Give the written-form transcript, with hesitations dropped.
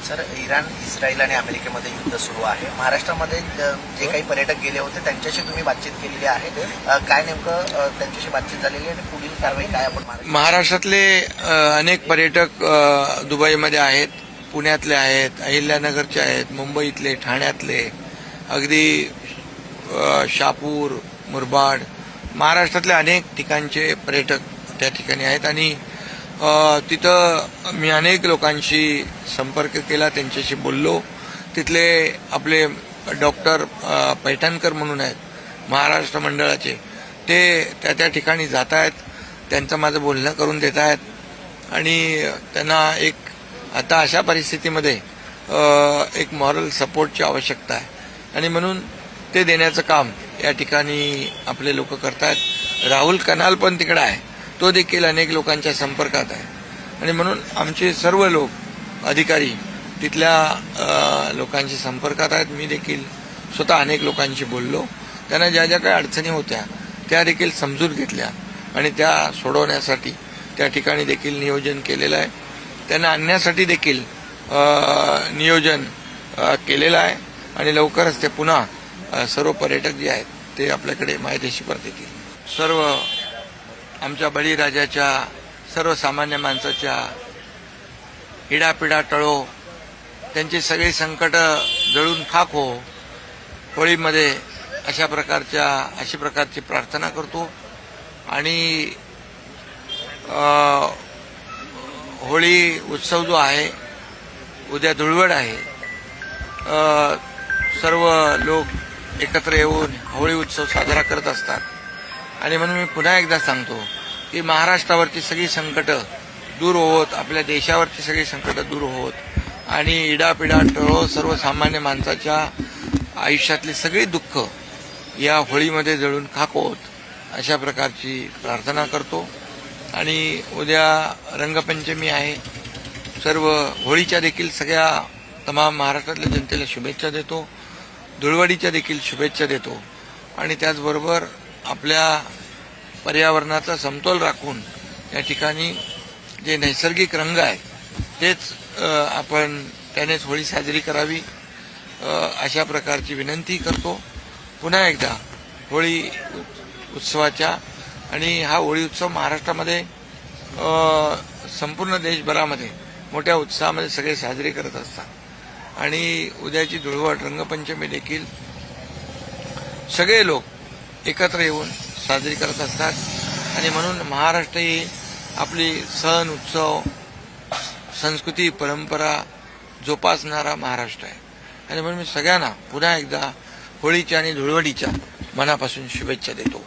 Sir, Iran, Israel आणि अमेरिकेमध्ये युद्ध सुरू आहे. महाराष्ट्रामध्ये जे काही पर्यटक गेले होते त्यांच्याशी तुम्ही बातचीत केलेली आहे. काय नेमकं त्यांच्याशी बातचीत झालेली आणि पुढील कारवाई काय आपण महाराष्ट्रातले अनेक पर्यटक दुबईमध्ये आहेत, पुण्यातले आहेत, अहिल्यानगरचे आहेत, मुंबईतले, ठाण्यातले, अगदी शहापूर, मुरबाड, महाराष्ट्रातले अनेक ठिकाणचे पर्यटक त्या ठिकाणी आहेत आणि तिथं मी अनेक लोकांशी संपर्क केला, त्यांच्याशी बोललो. तिथले आपले डॉक्टर पैठणकर म्हणून आहेत महाराष्ट्र मंडळाचे, ते त्या ठिकाणी जात आहेत, त्यांचं माझं बोलणं करून देत आहेत आणि त्यांना एक आता अशा परिस्थितीमध्ये एक मॉरल सपोर्टची आवश्यकता आहे आणि म्हणून ते देण्याचं काम या ठिकाणी आपले लोक करतात. राहुल कनाल पण तिकडे आहे, तो देखील अनेक लोकांच्या संपर्कात आहे आणि म्हणून आमचे सर्व लोक अधिकारी तिथल्या लोकांशी संपर्कात आहेत. मी देखील स्वतः अनेक लोकांशी बोललो, त्यांना ज्या ज्या काही अडचणी होत्या त्या देखील समजून घेतल्या आणि त्या सोडवण्यासाठी त्या ठिकाणी देखील नियोजन केलेलं आहे. त्यांना आणण्यासाठी देखील नियोजन केलेलं आहे आणि लवकरच ते पुन्हा सर्व पर्यटक जे आहेत ते आपल्याकडे मायदेशी परत येतील. सर्व आमच्या बळीराजाच्या, सर्वसामान्य माणसाच्या इडापिडा टळो, त्यांची सगळी संकट जळून खाक हो. होळीमध्ये अशी प्रकारची प्रार्थना करतो आणि होळी उत्सव जो आहे, उद्या धुळवड आहे, सर्व लोक एकत्र येऊन होळी उत्सव साजरा करत असतात आणि म्हणून मी पुन्हा एकदा सांगतो की महाराष्ट्रावरची सगळी संकटं दूर होत, आपल्या देशावरची सगळी संकटं दूर होत आणि इडापिडा टळो, सर्वसामान्य माणसाच्या आयुष्यातली सगळी दुःख या होळीमध्ये जळून खाक होत, अशा प्रकारची प्रार्थना करतो. आणि उद्या रंगपंचमी आहे. सर्व होळीच्या देखील सगळ्या तमाम महाराष्ट्रातल्या जनतेला शुभेच्छा देतो, धुळवडीच्या देखील शुभेच्छा देतो आणि त्याचबरोबर आपल्या पर्यावरणाचा समतोल राखून या ठिकाणी जे नैसर्गिक रंग आहे तेच आपण त्यानेच होळी साजरी करावी अशा प्रकारची विनंती करतो. पुन्हा एकदा होळी उत्सवाच्या आणि हा होळी उत्सव महाराष्ट्रामध्ये संपूर्ण देशभरामध्ये मोठ्या उत्साहामध्ये सगळे साजरे करत असतात आणि उद्याची धुळवड रंगपंचमी देखील सगळे लोक एकत्र येऊन साजरी करत असतात आणि म्हणून महाराष्ट्र ही आपली सण, उत्सव, संस्कृती, परंपरा जोपासणारा महाराष्ट्र आहे आणि म्हणून मी सगळ्यांना पुन्हा एकदा होळीच्या आणि धुळवडीच्या मनापासून शुभेच्छा देतो.